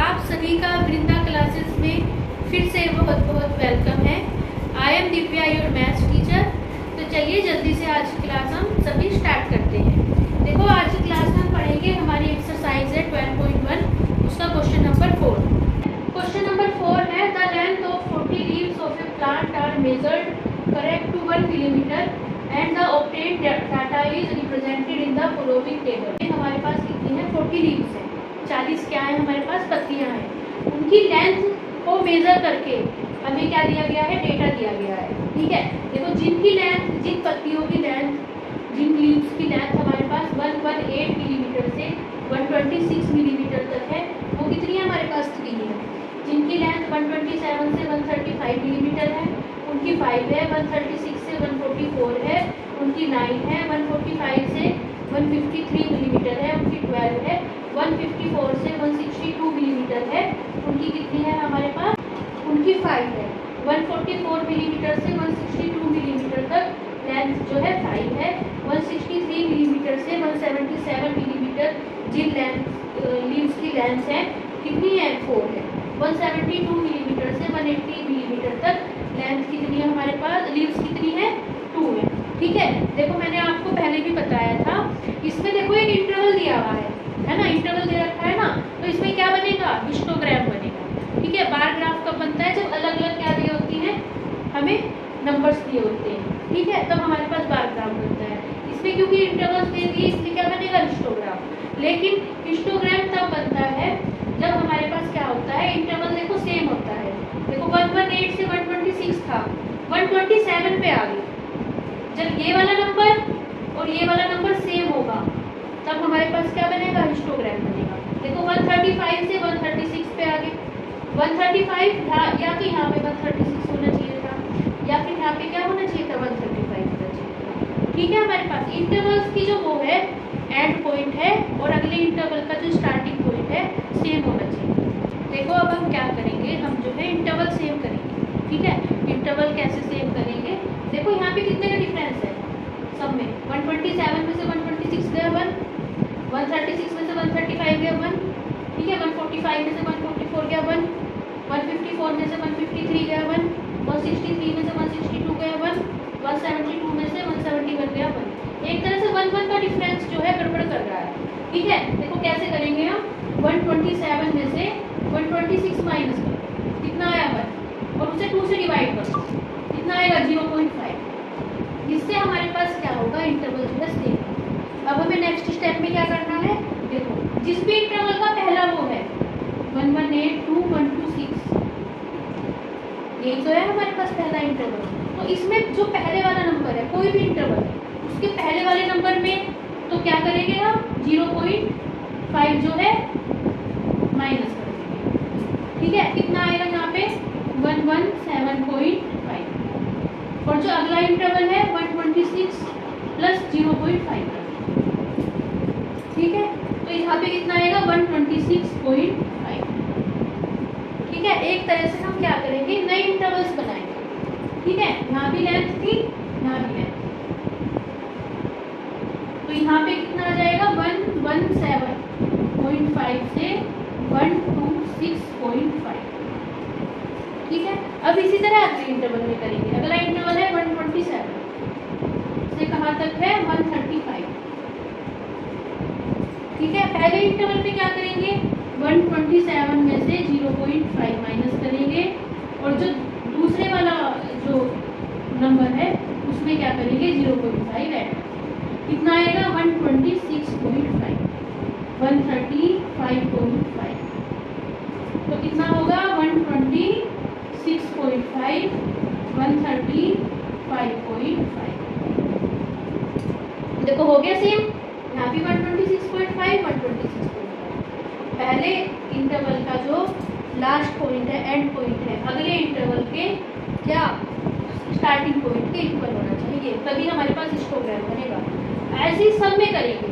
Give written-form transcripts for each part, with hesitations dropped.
आप सभी का वृंदा क्लासेस में फिर से बहुत बहुत वेलकम है। I am Divya, your maths teacher. तो चलिए जल्दी से आज की क्लास हम सभी स्टार्ट करते हैं। देखो आज की क्लास में हम पढ़ेंगे, हमारी एक्सरसाइज है 12.1, उसका क्वेश्चन नंबर 4। क्वेश्चन नंबर 4 है the length of 40 leaves of a plant are measured correct to 1 millimetre and the obtained data is represented in the following table. हमारे पास कितनी है? 40 लीव्स है, 40 क्या है हमारे पास? पत्तियां हैं। उनकी लेंथ को मेजर करके हमें क्या दिया गया है? डेटा दिया गया है। ठीक है, देखो जिनकी लेंथ, जिन पत्तियों की लेंथ, जिन लीव्स की लेंथ हमारे पास 118 मिलीमीटर से 126 मिलीमीटर तक है, वो कितनी है हमारे पास? 3 है। जिनकी लेंथ 127 से 135 मिलीमीटर है, उनकी 5 है। 136 से 144 है, उनकी 9 है। 145 से 153 मिलीमीटर है, उनकी 12 है। 154 से 162 मिलीमीटर है, उनकी कितनी है हमारे पास? उनकी 5 है। 144 मिलीमीटर से 162 मिलीमीटर तक लेंथ जो है 5 है। 163 मिलीमीटर से 177 मिलीमीटर जिन लेंथ लीव्स की लेंथ है कितनी है? 4 है। 172 मिलीमीटर से 180 मिलीमीटर तक लेंथ कितनी है हमारे पास? लीव्स कितनी है? 2 है। ठीक है, देखो मैंने आपको पहले भी बताया था, इसमें देखो एक इंटरवल दिया हुआ है ना, इंटरवल दे रखा है ना, तो इसमें क्या बनेगा? हिस्टोग्राम बनेगा। ठीक है, बार ग्राफ कब बनता है? जब अलग अलग क्या दी होती है हमें, नंबर्स दिए होते हैं। ठीक है, तब हमारे पास बार ग्राफ बनता है। इसमें क्योंकि इंटरवल्स दे दिए इसलिए क्या बनेगा? हिस्टोग्राम। लेकिन हिस्टोग्राम तब बनता है जब हमारे पास क्या होता है? इंटरवल देखो सेम होता है। देखो 118 से 126 था, 127 पे आ गई। जब ये वाला नंबर और ये वाला नंबर सेम होगा तब हमारे पास क्या बनेगा? हिस्टोग्राम बनेगा। देखो 135 से 136 पे आ गए। 135 था, या तो यहाँ पे 136 होना चाहिए था, या फिर यहाँ पे क्या होना चाहिए था? 135 होना चाहिए था। ठीक है, हमारे पास इंटरवल्स की जो वो है एंड पॉइंट है और अगले इंटरवल का जो स्टार्टिंग पॉइंट है सेम होना चाहिए। देखो अब हम क्या करेंगे, हम जो है इंटरवल सेव करेंगे। ठीक है, इंटरवल कैसे सेव करेंगे? देखो यहाँ पे कितने का डिफरेंस है सब में? 127 में से 126 गया 1, 136 में से 135 गया 1, ठीक है, 145 में से 144 गया 1, 154 में से 153 गया 1, 163 में से 162 गया 1, 172 में से 171 गया 1। एक तरह से 1 1 का डिफरेंस जो है गड़बड़ कर रहा है। ठीक है, देखो कैसे करेंगे हम? 127 में से 126 माइनस करो, कितना आया 1, और उसे 2 से डिवाइड करो, कितना आएगा? 0.5। इससे हमारे पास क्या होगा? इंटरवल जो है सेम। अब हमें नेक्स्ट स्टेप में क्या करना है? देखो जिस भी इंटरवल का पहला वो है 118 to 126, यही तो है हमारे पास पहला इंटरवल। तो इसमें जो पहले वाला नंबर है, कोई भी इंटरवल, उसके पहले वाले नंबर में तो क्या करेंगे हम? 0.5 जो है माइनस कर देंगे। ठीक है, कितना आएगा यहाँ पे? 117.5। और जो अगला इंटरवल है 126 प्लस 0.5। ठीक है, तो यहाँ पे कितना आएगा? 126.5। ठीक है, एक तरह से हम क्या करेंगे? नए इंटरवल्स बनाएंगे। ठीक है, यहाँ भी लेंथ थी, यहाँ भी लेंथ, तो यहाँ पे कितना आ जाएगा? 117.5 से 126.5। ठीक है, अब इसी तरह अगले इंटरवल में करेंगे। अगला इंटरवल है 127 से कहाँ तक है? 135। ठीक है, पहले इंटरवल में क्या करेंगे? 127 में से 0.5 माइनस करेंगे, और जो दूसरे वाला जो नंबर है उसमें क्या करेंगे? 0.5 ऐड। कितना आएगा? 126.5, 135.5। तो कितना होगा? 126.5, 135.5। देखो हो गया सेम, यहाँ भी 126.5, 126.5। पहले इंटरवल का जो लास्ट पॉइंट है, एंड पॉइंट है, अगले इंटरवल के क्या? स्टार्टिंग पॉइंट के इक्वल होना चाहिए, तभी हमारे पास हिस्टोग्राम बनेगा। ऐसे ही सब में करेंगे।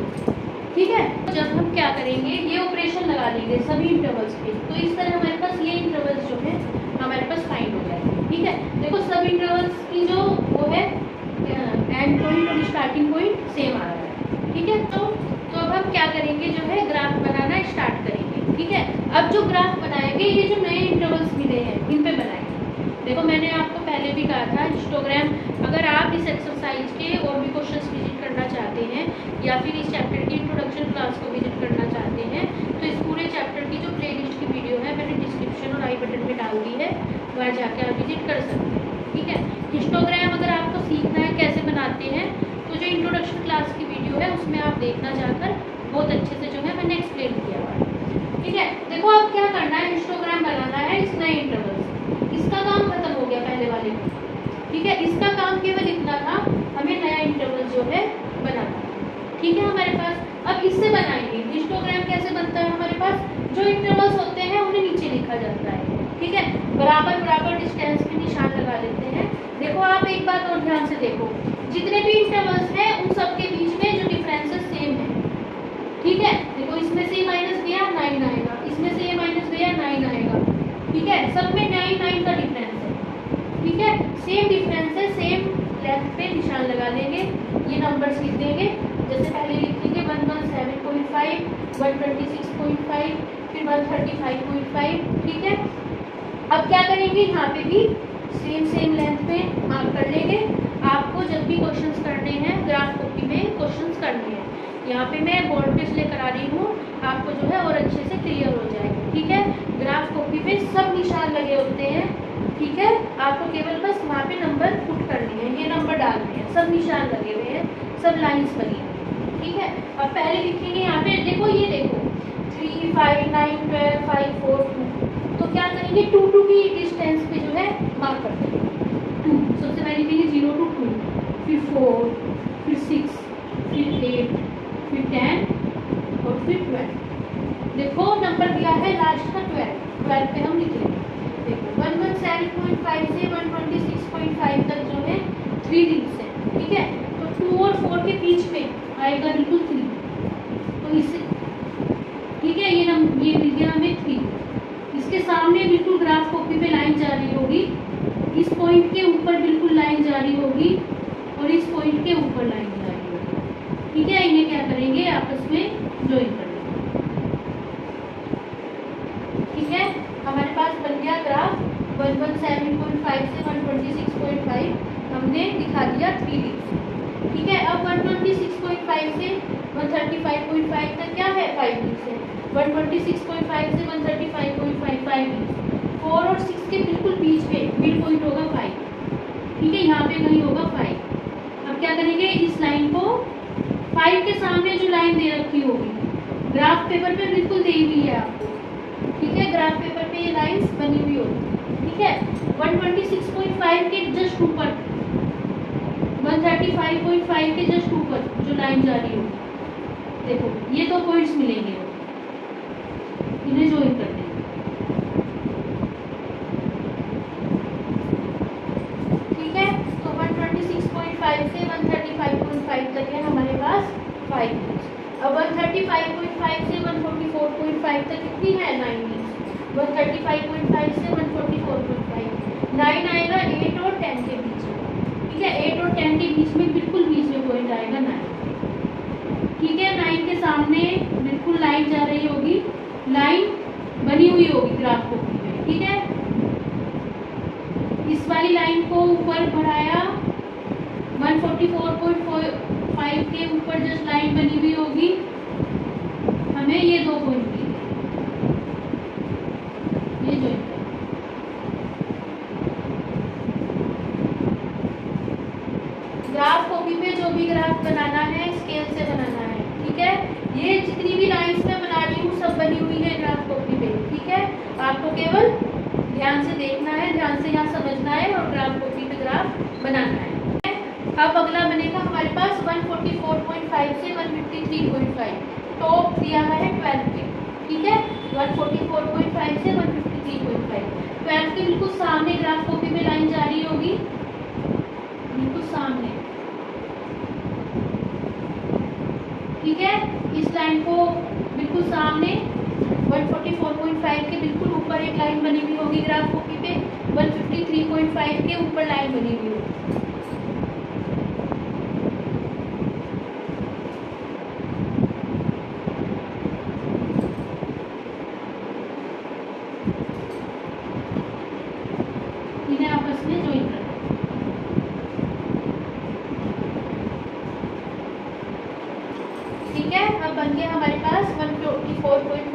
ठीक है, जब हम क्या करेंगे? ये ऑपरेशन लगा लेंगे सभी इंटरवल्स पे, तो इस तरह हमारे पास ये इंटरवल्स जो है हमारे पास फाइंड हो जाएंगे। ठीक है, देखो सब इंटरवल्स की जो वो है एंड पॉइंट और स्टार्टिंग पॉइंट सेम आ रहा है। ठीक है, तो अब हम क्या करेंगे? जो है ग्राफ बनाना स्टार्ट करेंगे। ठीक है, अब जो ग्राफ बनाएंगे ये जो नए इंटरवल्स मिले हैं इन पे बनाएंगे। देखो मैंने आपको पहले भी कहा था हिस्टोग्राम, अगर आप इस एक्सरसाइज के और भी क्वेश्चंस विजिट करना चाहते हैं या फिर इस चैप्टर की इंट्रोडक्शन क्लास को विजिट करना चाहते हैं तो इस पूरे चैप्टर की जो प्लेलिस्ट की वीडियो है मैंने डिस्क्रिप्शन और आई बटन में डाल दी है, वहाँ जाके आप विजिट कर सकते हैं। ठीक है, हिस्टोग्राम अगर आपको सीखना है कैसे बनाते हैं तो जो इंट्रोडक्शन क्लास की वीडियो है उसमें आप देखना जाकर, बहुत अच्छे से जो है मैंने एक्सप्लेन किया हुआ है। ठीक है, देखो अब क्या करना है, हिस्टोग्राम बनाना है इस नए इंटरवल से। इसका काम खत्म हो गया पहले वाले में। ठीक है, इसका काम केवल इतना था, हमें नया इंटरवल जो है बनाना। ठीक है, हमारे पास अब इससे बनाएंगे हिस्टोग्राम। कैसे बनता है, हमारे पास जो इंटरवल्स होते हैं उन्हें नीचे लिखा जाता है। ठीक है, बराबर बराबर डिस्टेंस पे निशान लगा देते हैं। देखो आप एक बात और ध्यान से देखो, जितने भी इंटरवल्स हैं उन सबके बीच में जो डिफरेंसेस सेम है। ठीक है, देखो इसमें से माइनस गया 9 आएगा, इसमें से ये माइनस गया 9 आएगा। ठीक है, सब में 9 का डिफरेंस है। ठीक है, सेम डिफरेंस है, सेम लेंथ पे निशान लगा लेंगे, ये नंबर्स लिख देंगे। जैसे पहले लिखेंगे 117.5, 126.5, फिर 135.5। ठीक है, अब क्या करेंगे, यहाँ पे भी सेम लेंथ पे मार्क कर लेंगे। आपको जब भी क्वेश्चंस करने हैं ग्राफ कॉपी में क्वेश्चंस करने हैं, यहाँ पे मैं बोर्ड पे लेकर आ रही हूँ, आपको जो है और अच्छे से क्लियर हो जाएगा। ठीक है, ग्राफ कॉपी पे सब निशान लगे होते हैं। ठीक है, आपको केवल बस वहाँ पे नंबर पुट करने हैं, ये नंबर डालने हैं, सब निशान लगे हुए हैं, सब लाइंस बनी हैं। ठीक है, अब पहले लिखेंगे यहाँ पे, देखो ये देखो 3, 5, 9, 12, 5, 4, 2। तो क्या करेंगे, 2 2 की डिस्टेंस पे जो है मार्क कर देंगे। 2 सबसे पहले लिखेंगे 0 to 2, फिर 4, फिर 6, फिर 8, फिर 10 और फिर 12। देखो नंबर दिया है लास्ट का 12 पे हम लिखेंगे। देखो 117.5 से 126.5 तक जो है 3 डिजिट्स है। ठीक है, तो 2 और 4 के बीच में आएगा बिल्कुल 3, तो इससे ठीक है ये मिल गया हमें 3। इसके सामने बिल्कुल ग्राफ कॉपी पे लाइन जा रही होगी, इस पॉइंट के ऊपर बिल्कुल लाइन जा रही होगी और इस पॉइंट के ऊपर लाइन जा रही होगी। ठीक है, इन्हें क्या करेंगे, आपस में ज्वाइन कर लेंगे। ठीक है, हमारे पास बन गया ग्राफ 117.5 से 126.5, हमने दिखा दिया 3D। ठीक है, अब 126.5 से 135.5 तक क्या है, 5D है। 126.5 से 135.5 5D। 4 और 6 के बिल्कुल बीच में मिड पॉइंट होगा 5। ठीक है, यहाँ पे कहीं होगा 5। अब क्या करेंगे, इस लाइन को 5 के सामने जो लाइन दे रखी होगी, ग्राफ पेपर पे बिल्कुल दी हुई है आपको। ठीक है, ग्राफ पेपर पे ये लाइंस बनी हुई होगी। ठीक है, 126.5 के जस्ट ऊपर, 135.5 के जस्ट ऊपर जो लाइन जा रही होगी, देखो ये 2 पॉइंट्स मिलेंगे, इन्हें ज्वाइन कर देंगे। ठीक है, तो 126.5 से 135.5 तक है हमारे पास 5 डिजिट्स। अब 135.5 से 144.5 तक कितनी है, 9 डिजिट्स। 135.5 से 144.5 9 आएगा 8 और 10 के बीच में। ठीक है, 8 और 10 के बीच में बिल्कुल बीच में पॉइंट आएगा 9। ठीक है, 9 के सामने बिल्कुल लाइन जा रही होगी, लाइन बनी हुई होगी ग्राफ कॉपी में। ठीक है, इस वाली लाइन को ऊपर बढ़ाया, 144.5 के ऊपर जस्ट लाइन बनी हुई होगी, हमें ये 2 पॉइंट मिले, ये जो ग्राफ कॉपी पे जो भी ग्राफ बनाना है स्केल से बनाना है। ठीक है, ये जितनी भी लाइंस मैं बना रही हूँ सब बनी हुई है ग्राफ कॉपी पे। ठीक है, आपको केवल ध्यान से देखना है, ध्यान से यहाँ समझना है और ग्राफ कॉपी पे ग्राफ बनाना है। अब अगला बनेगा हमारे पास 144.5 से 153.5, टॉप दिया है 12 के। ठीक है, 144.5 से 153.5, 12 के बिल्कुल सामने ग्राफ कॉपी में लाइन जा रही होगी, बिल्कुल सामने। ठीक है, इस लाइन को बिल्कुल सामने 144.5 के बिल्कुल ऊपर एक लाइन बनी हुई होगी ग्राफ कॉपी पे, 153.5 के ऊपर लाइन बनी हुई होगी।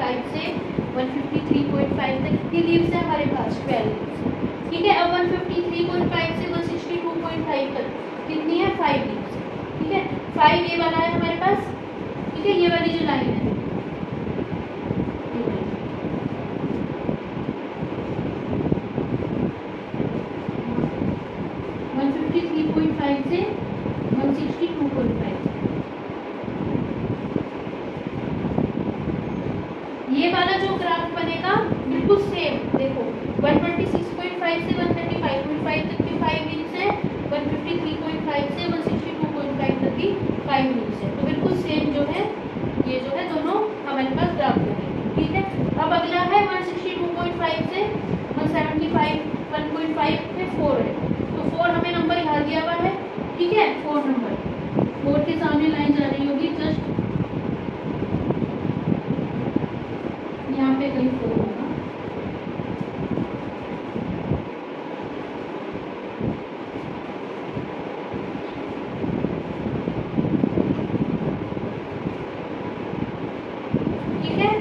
153.5 से 153.5 तक कितनी लीव्स है हमारे पास? 12 लीव्स। ठीक है, अब 153.5 से 162.5 तक कितनी है? 5 लीव्स। ठीक है, 5 ये वाला है हमारे पास। ठीक है, ये वाली जो लाइन है 153.5 से 162.5। ये वाला जो ग्राफ बनेगा बिल्कुल सेम, देखो 126.5 से 135.5 तक की 5 लीव्स है, 153.5 से 162.5 तक की 5 लीव्स है। तो बिल्कुल सेम जो है ये जो है दोनों हमारे पास ग्राफ बनेंगे। ठीक है, अब अगला है 162.5 से 175 पे 4 है, तो 4 हमें नंबर यहाँ दिया हुआ है। ठीक है, 4 नंबर, 4 के सामने लाइन जा रही होगी जस्ट यहाँ पे कहीं 4 होगा। ठीक है,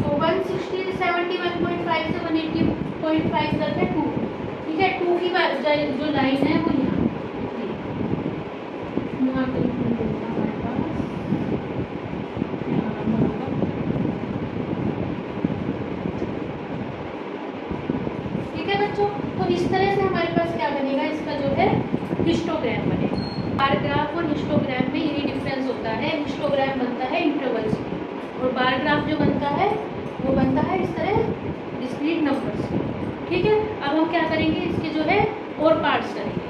तो 171.5 से 180.5 तक है 2। ठीक है, 2 की जो लाइन है वो यहाँ पे हमारे पास ठीक है बच्चों। तो इस तरह से हमारे पास क्या बनेगा, इसका जो है हिस्टोग्राम बनेगा। बार ग्राफ और हिस्टोग्राम में यही डिफरेंस होता है, हिस्टोग्राम बनता है इंटरवल्स में और बार ग्राफ जो बनता है वो बनता है इस तरह डिस्क्रीट नंबर्स। ठीक है, अब हम क्या करेंगे, इसके जो है और पार्ट्स करेंगे।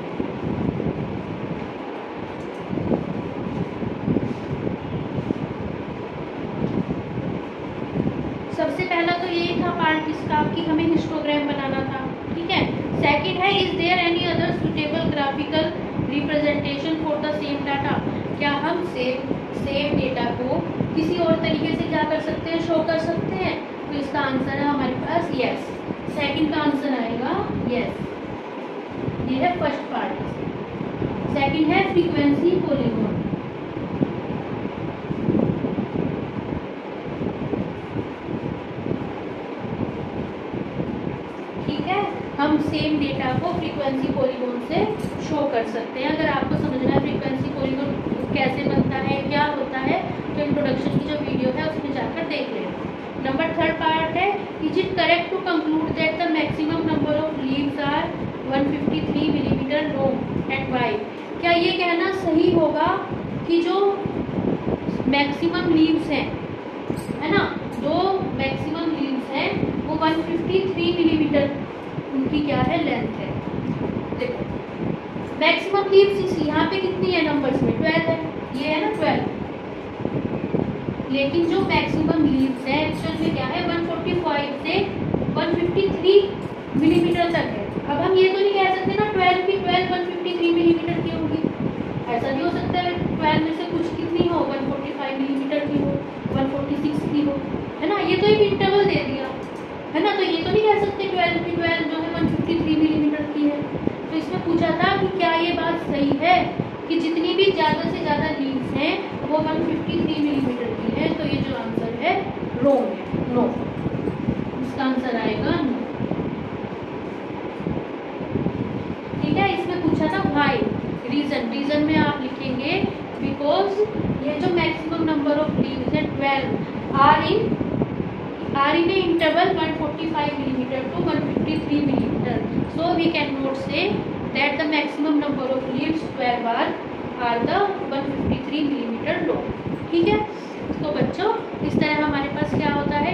सबसे पहला तो ये था पार्ट इसका कि हमें हिस्टोग्राम बनाना था। ठीक है, सेकंड है is there any other suitable graphical representation for the same data. क्या हम सेम डेटा को किसी और तरीके से क्या कर सकते हैं, शो कर सकते हैं? तो इसका आंसर है हमारे पास यस। सेकंड का आंसर आएगा यस, ये है फर्स्ट पार्ट। सेकंड है फ्रीक्वेंसी पॉलीगॉन। ठीक है, हम सेम डेटा को फ्रीक्वेंसी पॉलीगॉन से शो कर सकते हैं। अगर आपको समझना है फ्रीक्वेंसी पॉलीगॉन कैसे बनता है, क्या होता है, तो इंट्रोडक्शन की जो वीडियो है उसमें जाकर देख लेना। नंबर थर्ड पार्ट है is it correct to conclude that the maximum number of leaves are 153 millimetre long and wide. क्या ये कहना सही होगा कि जो मैक्सिमम लीव्स हैं, है ना, जो मैक्सिमम लीव्स हैं वो 153 मिलीमीटर उनकी क्या है, लेंथ है। देखो मैक्सिमम लीव्स यहाँ पे कितनी है नंबर्स में, 12 है, ये है ना 12। लेकिन जो मैक्सिमम लीव्स है एक्चुअल में क्या है, 145 से 153 मिलीमीटर तक है। अब हम ये तो नहीं कह सकते ना 12 की 12 153 मिलीमीटर की होगी, ऐसा नहीं हो सकता है 12 में से कुछ कितनी हो, 145 मिलीमीटर की हो, 146 की हो, है ना। ये तो एक इंटरवल दे दिया है ना, तो ये तो नहीं कह सकते 12 की 12 जो है 153 मिलीमीटर की है। तो इसमें पूछा था कि क्या ये बात सही है कि जितनी भी ज़्यादा से ज़्यादा लीव्स हैं वो 153 मिलीमीटर की है। तो ये जो आंसर है रॉन्ग है, नो, इसका आंसर आएगा नो। ठीक है, इसमें पूछा था व्हाई, रीजन में आप लिखेंगे बिकॉज ये जो मैक्सिमम नंबर ऑफ लीव्स है 12 are in a interval 145 millimeter to 153 millimeter. So we cannot say that the maximum number of leaves 12 are the 153 millimeter long. ठीक है, तो बच्चों इस तरह हमारे पास क्या होता है,